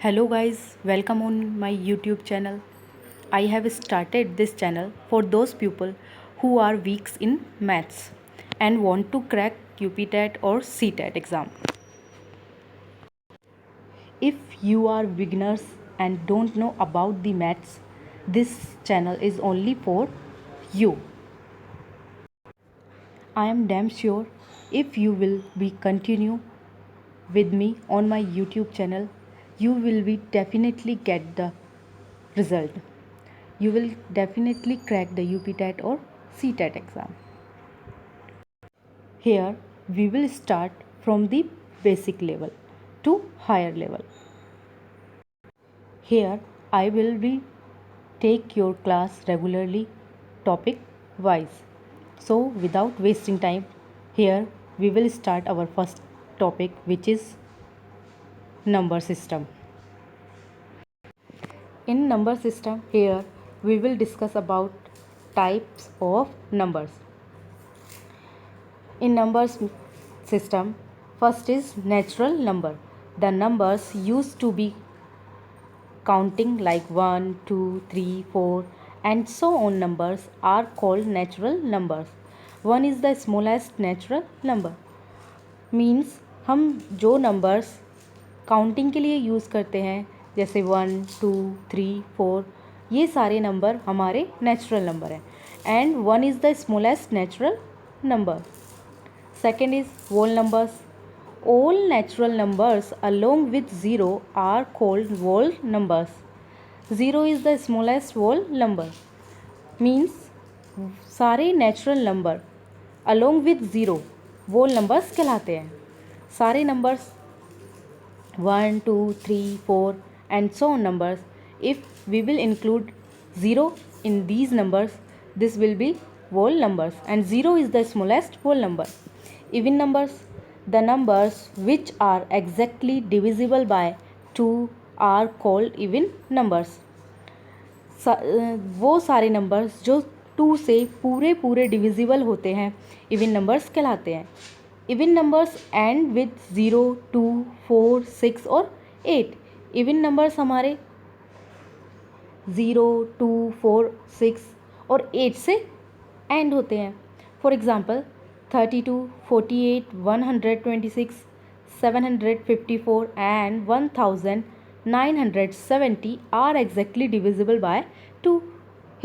Hello guys, welcome on my YouTube channel. I have started this channel for those people who are weak in maths and want to crack UPTET or CTET exam. If you are beginners and don't know about the maths, this channel is only for you. I am damn sure if you will be continue with me on my YouTube channel, you will be definitely get the result. You will definitely crack the UPTET or CTET exam. Here we will start from the basic level to higher level. Here I will be take your class regularly topic wise. So without wasting time, here we will start our first topic, which is number system. In number system, here we will discuss about types of numbers. In numbers system, first is natural number. The numbers used to be counting like 1, 2, 3, 4 and so on numbers are called natural numbers. 1 is the smallest natural number. Means हम जो numbers counting के लिए use करते हैं जैसे 1, 2, 3, 4 ये सारे number हमारे नेचुरल नंबर हैं and 1 is the smallest natural number. Second is whole numbers. All natural numbers along with 0 are called whole numbers. 0 is the smallest whole number. Means सारे natural number along with 0 whole numbers कहलाते हैं. सारे numbers 1, 2, 3, 4 and so on numbers, if we will include 0 in these numbers, this will be whole numbers and 0 is the smallest whole number. Even numbers, the numbers which are exactly divisible by 2 are called even numbers. वो सारे numbers जो 2 से पूरे पूरे divisible होते हैं even numbers कहलाते हैं. इवन नंबर्स एंड विद 0, 2, 4, 6 और 8. इवन नंबर्स हमारे 0, 2, 4, 6 और 8 से एंड होते हैं. For example 32, 48, 126, 754 and 1970 are exactly divisible by 2.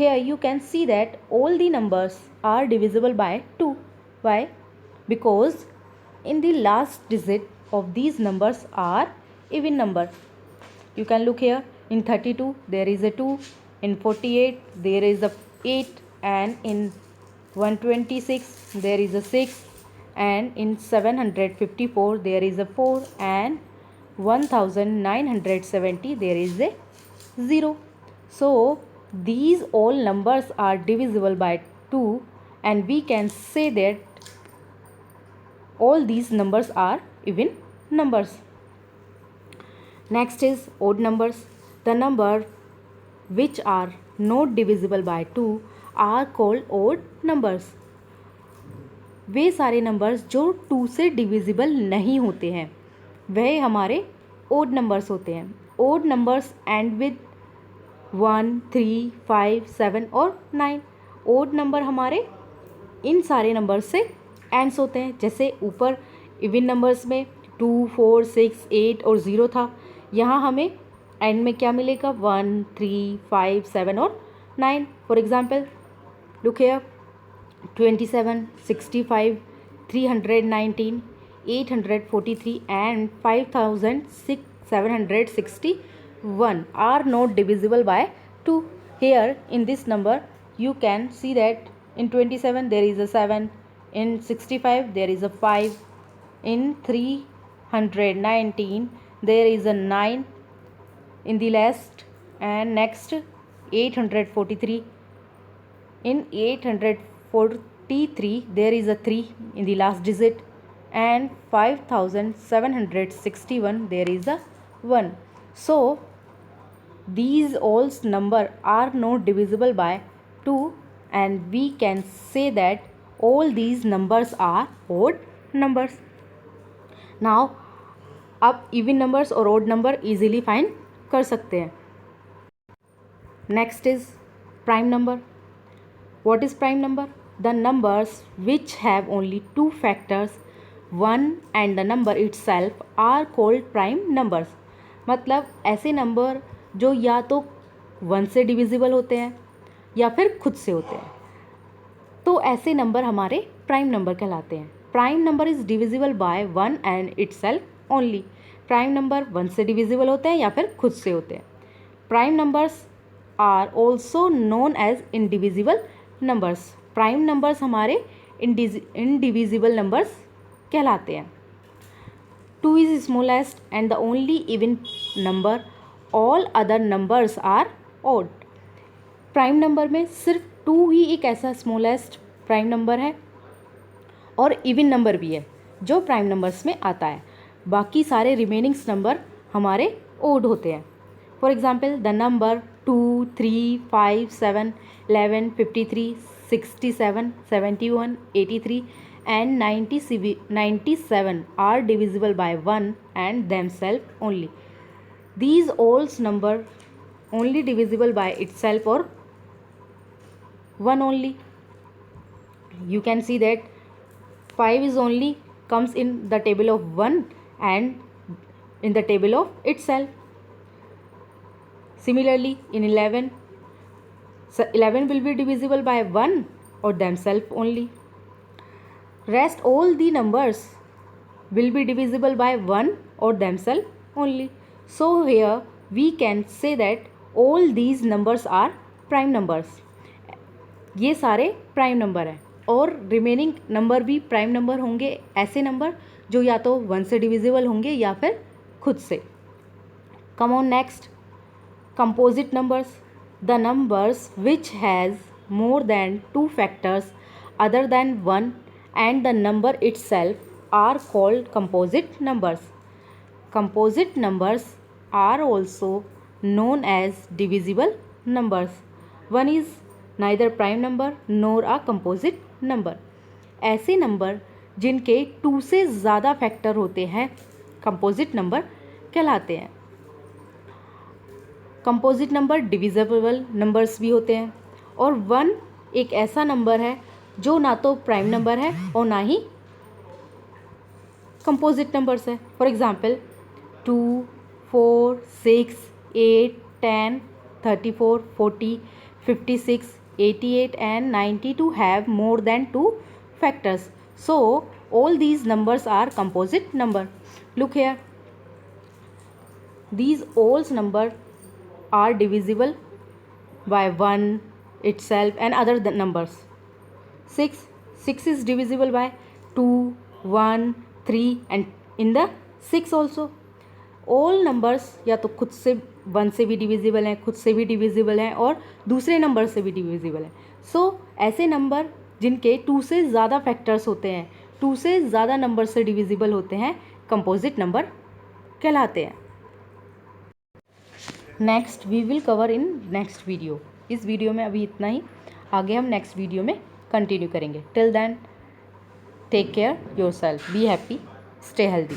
Here you can see that all the numbers are divisible by 2. Why? Because in the last digit of these numbers are even number. You can look here. In 32 there is a 2, in 48 there is a 8 and in 126 there is a 6 and in 754 there is a 4 and 1970 there is a 0. So these all numbers are divisible by 2 and we can say that all these numbers are even numbers. Next is odd numbers. The number which are not divisible by 2 are called odd numbers. वे सारे numbers जो 2 से divisible नहीं होते हैं वह हमारे odd numbers होते हैं. ओड नंबर्स एंड विद 1, 3, 5, 7 और 9. ओड नंबर हमारे इन सारे नंबर्स से एंड्स होते हैं. जैसे ऊपर इवन नंबर्स में 2, 4, 6, 8 और 0 था, यहाँ हमें एंड में क्या मिलेगा 1, 3, 5, 7 और 9. For example look here 27, 65, 319, 843 and 5761 are not divisible by 2. Here in this number you can see that in 27 there is a 7, in 65 there is a 5, in 319 there is a 9 in the last and next 843. In 843 there is a 3 in the last digit and 5761 there is a 1. So these all number are not divisible by 2 and we can say that all these numbers are odd numbers. Now अब even numbers और odd number easily find कर सकते हैं। Next is prime number. What is prime number? The numbers which have only two factors, 1 and the number itself are called prime numbers. मतलब ऐसे number जो या तो 1 से डिविजिबल होते हैं या फिर खुद से होते हैं, तो ऐसे नंबर हमारे प्राइम नंबर कहलाते हैं। Prime number is divisible by 1 and itself only. Prime number 1 से डिविजिबल होते हैं या फिर खुद से होते हैं। Prime numbers are also known as indivisible numbers. Prime numbers हमारे इनडिविजिबल नंबर्स कहलाते हैं। 2 is smallest and the only even number, all other numbers are odd. Prime number में सिर्फ 2 ही एक ऐसा स्मॉलेस्ट प्राइम नंबर है और इवन नंबर भी है जो प्राइम नंबर्स में आता है। बाकी सारे रिमेनिंग्स नंबर हमारे ओड होते हैं। For example the number 2, 3, 5, 7, 11, 53, 67, 71, 83 and 97 are divisible by 1 and themselves only. These all number only divisible by itself or 1 only. You can see that 5 is only comes in the table of 1 and in the table of itself. Similarly in 11, so 11 will be divisible by 1 or themselves only. Rest all the numbers will be divisible by 1 or themselves only. So here we can say that all these numbers are prime numbers. ये सारे prime number हैं और remaining number भी prime number होंगे, ऐसे number जो या तो 1 से डिविजिबल होंगे या फिर खुद से। Come on next, composite numbers. The numbers which has more than 2 factors other than 1 and the number itself are called composite numbers. Composite numbers are also known as divisible numbers. One is neither prime number nor a composite number. ऐसे number जिनके 2 से ज़्यादा factor होते हैं composite number कहलाते हैं। Composite number divisible numbers भी होते हैं और 1 एक ऐसा नंबर है जो ना तो प्राइम नंबर है और ना ही कंपोजिट नंबर्स है। For example 2, 4, 6, 8, 10, 34, 40, 56, 88 and 92 have more than 2 factors. So all these numbers are composite number. Look here, these all numbers are divisible by 1 itself and other numbers. 6 is divisible by 2, 1, 3 and in the 6 also. All numbers या तो खुद से 1 से भी divisible हैं, खुद से भी डिविजिबल हैं और दूसरे नंबर से भी डिविजिबल हैं। सो ऐसे नंबर जिनके 2 से ज़्यादा फैक्टर्स होते हैं, 2 से ज़्यादा नंबर से डिविजिबल होते हैं, कंपोजिट नंबर कहलाते हैं। Next we will cover in next video. इस वीडियो में अभी इतना ही, आगे हम नेक्स्ट वीडियो में कंटिन्यू करेंगे। Till then take care yourself, be happy, stay healthy.